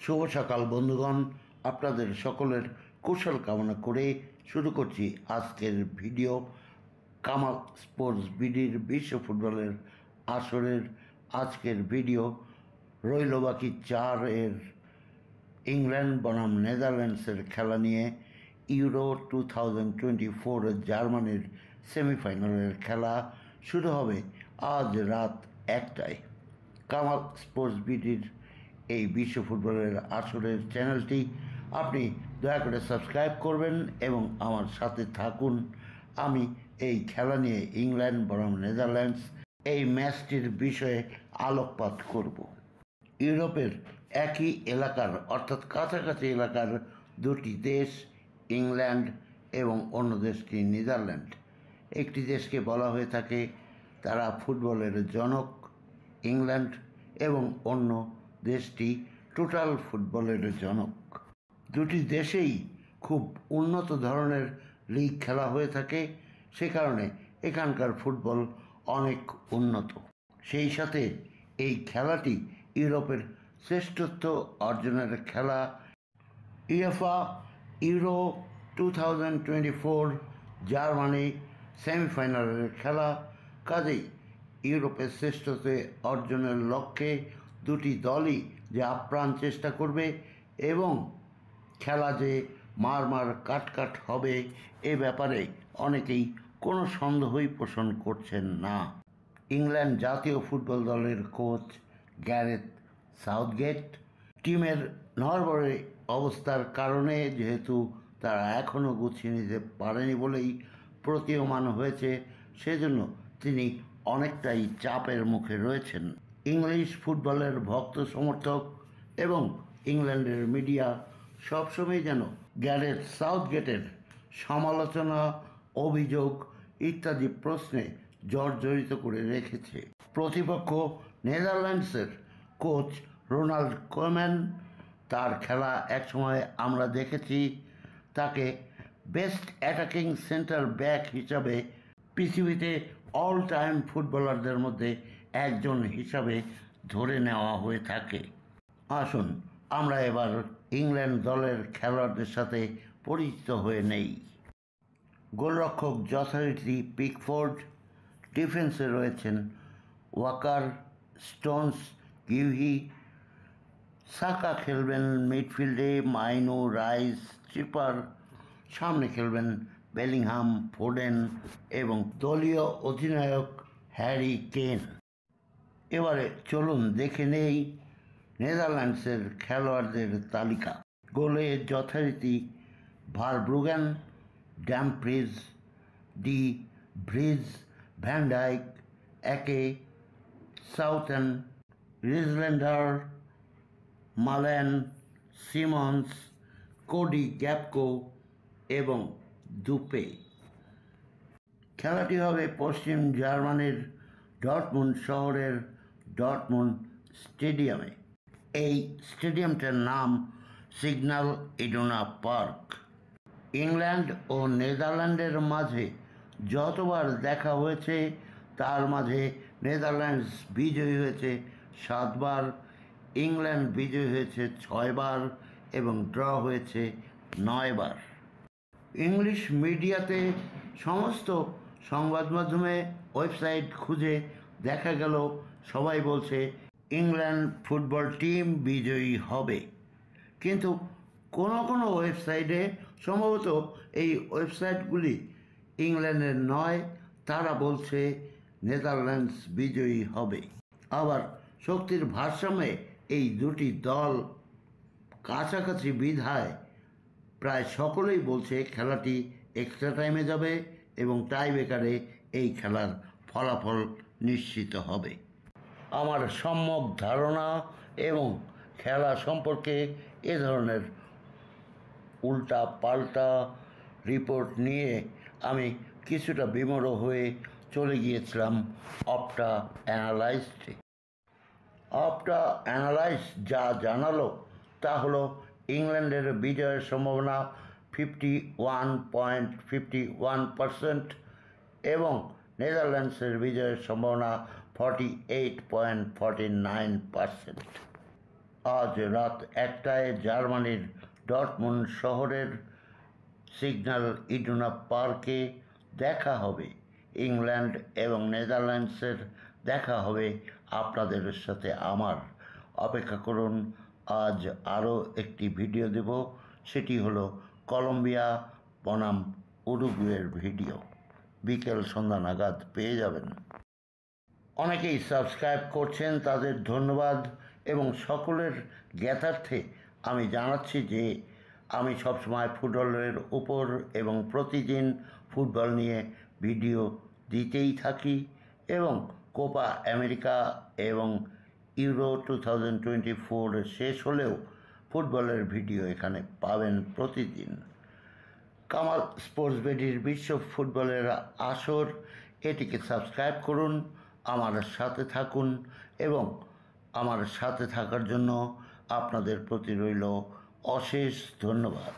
শুভ সকাল বন্ধুগণ, আপনাদের সকলের কুশল কামনা করে শুরু করছি আজকের ভিডিও। কামাল স্পোর্টস বিডির বিশ্ব ফুটবলের আসরের আজকের ভিডিও। রইল বাকি 4 ইংল্যান্ড বনাম নেদারল্যান্ডসের খেলা নিয়ে। ইউরো 2024 জার্মানির সেমিফাইনালের খেলা শুরু হবে আজ রাত 1টায়। কামাল স্পোর্টস বিডির এই বিশ্ব ফুটবলের আসরের চ্যানেলটি আপনি দয়া করে সাবস্ক্রাইব করবেন এবং আমার সাথে থাকুন। আমি এই খেলা নিয়ে ইংল্যান্ড বনাম নেদারল্যান্ডস এই ম্যাচটির বিষয়ে আলোকপাত করব। ইউরোপের একই এলাকার অর্থাৎ কাছাকাছি এলাকার দুটি দেশ, ইংল্যান্ড এবং অন্য দেশটি নেদারল্যান্ড। একটি দেশকে বলা হয়ে থাকে তারা ফুটবলের জনক ইংল্যান্ড এবং অন্য দেশটি টোটাল ফুটবলের জনক। দুটি দেশেই খুব উন্নত ধরনের লিগ খেলা হয়ে থাকে, সে কারণে এখানকার ফুটবল অনেক উন্নত। সেই সাথে এই খেলাটি ইউরোপের শ্রেষ্ঠত্ব অর্জনের খেলা। ইউএফা ইউরো 2024 জার্মানি সেমিফাইনালের খেলা, কাজেই ইউরোপের শ্রেষ্ঠত্ব অর্জনের লক্ষ্যে দুটি দলই যে আপ্রাণ চেষ্টা করবে এবং খেলা যে মার কাট হবে এ ব্যাপারে অনেকেই কোনো সন্দেহই পোষণ করছেন না। ইংল্যান্ড জাতীয় ফুটবল দলের কোচ গ্যারেথ সাউথগেট টিমের নড়বড়ে অবস্থার কারণে, যেহেতু তারা এখনও গুছিয়ে নিতে পারেনি বলেই প্রতীয়মান হয়েছে, সেজন্য তিনি অনেকটাই চাপের মুখে রয়েছেন। ইংলিশ ফুটবলের ভক্ত সমর্থক এবং ইংল্যান্ডের মিডিয়া সবসময় যেন গ্যারেথ সাউথগেটের সমালোচনা, অভিযোগ ইত্যাদি প্রশ্নে জর্জরিত করে রেখেছে। প্রতিপক্ষ নেদারল্যান্ডসের কোচ রোনাল্ড কোম্যান, তার খেলা একসময় আমরা দেখেছি তাকে বেস্ট অ্যাটাকিং সেন্টার ব্যাক হিসাবে পৃথিবীতে অল টাইম ফুটবলারদের মধ্যে একজন হিসাবে ধরে নেওয়া হয়ে থাকে। আসুন আমরা এবার ইংল্যান্ড দলের খেলোয়াড়দের সাথে পরিচিত হয়ে নেই। গোলরক্ষক যথারীতি পিকফোর্ড, ডিফেন্সে রয়েছেন ওয়াকার, স্টোনস, গিভহি। সাকা খেলবেন মিডফিল্ডে, মাইনো, রাইস, চিপার। সামনে খেলবেন বেলিংহাম, ফোডেন এবং দলীয় অধিনায়ক হ্যারি কেন। এবারে চলুন দেখে নেই নেদারল্যান্ডসের খেলোয়াড়দের তালিকা। গোলে যথারীতি Verbruggen, ড্যামফ্রিজ, D Vries, van Dijk, একে, সাউথেন, রিজল্যান্ডার, মালেন, সিমন্স, কোডি গ্যাপকো এবং দুপে। খেলাটি হবে পশ্চিম জার্মানির ডর্টমুন্ড শহরের ডর্টমুন্ড স্টেডিয়ামে। এই স্টেডিয়ামটার নাম সিগন্যাল ইডুনা পার্ক। ইংল্যান্ড ও নেদারল্যান্ডের মাঝে যতবার দেখা হয়েছে তার মাঝে নেদারল্যান্ডস বিজয়ী হয়েছে 7বার, ইংল্যান্ড বিজয়ী হয়েছে 6বার এবং ড্র হয়েছে 9বার। ইংলিশ মিডিয়াতে সমস্ত সংবাদ মাধ্যমে ওয়েবসাইট খুঁজে দেখা গেল সবাই বলছে ইংল্যান্ড ফুটবল টিম বিজয়ী হবে, কিন্তু কোনো ওয়েবসাইটে, সম্ভবত এই ওয়েবসাইটগুলি ইংল্যান্ডের নয়, তারা বলছে নেদারল্যান্ডস বিজয়ী হবে। আবার শক্তির ভারসাম্যে এই দুটি দল কাছাকাছি বিধায় প্রায় সকলেই বলছে খেলাটি এক্সট্রা টাইমে যাবে এবং টাইব্রেকারে এই খেলার ফলাফল নিশ্চিত হবে। আমার সম্যক ধারণা এবং খেলা সম্পর্কে এ ধরনের উল্টা পাল্টা রিপোর্ট নিয়ে আমি কিছুটা বিমূঢ় হয়ে চলে গিয়েছিলাম অপটা অ্যানালাইজে। অপটা অ্যানালাইজ যা জানালো তা হলো ইংল্যান্ডের বিজয়ের সম্ভাবনা 51.51% এবং নেদারল্যান্ডসের বিজয়ের সম্ভাবনা 48.49%। আজ রাত 1টায় জার্মানির ডর্টমুন্ড শহরের সিগন্যাল ইডুনা পার্কে দেখা হবে। ইংল্যান্ড এবং নেদারল্যান্ডসের দেখা হবে আপনাদের সাথে আমার। অপেক্ষা করুন, আজ আরও একটি ভিডিও দেব, সেটি হলো কলম্বিয়া বনাম উরুগুয়ের ভিডিও। বিকেল সন্ধ্যা নাগাদ পেয়ে যাবেন। অনেকেই সাবস্ক্রাইব করছেন, তাদের ধন্যবাদ, এবং সকলের জ্ঞাতার্থে আমি জানাচ্ছি যে আমি সবসময় ফুটবলের উপর এবং প্রতিদিন ফুটবল নিয়ে ভিডিও দিতেই থাকি, এবং কোপা আমেরিকা এবং ইউরো 2024 শেষ হলেও ফুটবলের ভিডিও এখানে পাবেন প্রতিদিন। কামাল স্পোর্টস বেডির বিশ্ব ফুটবলের আসর, এটিকে সাবস্ক্রাইব করুন, আমার সাথে থাকুন, এবং আমার সাথে থাকার জন্য আপনাদের প্রতি রইল অশেষ ধন্যবাদ।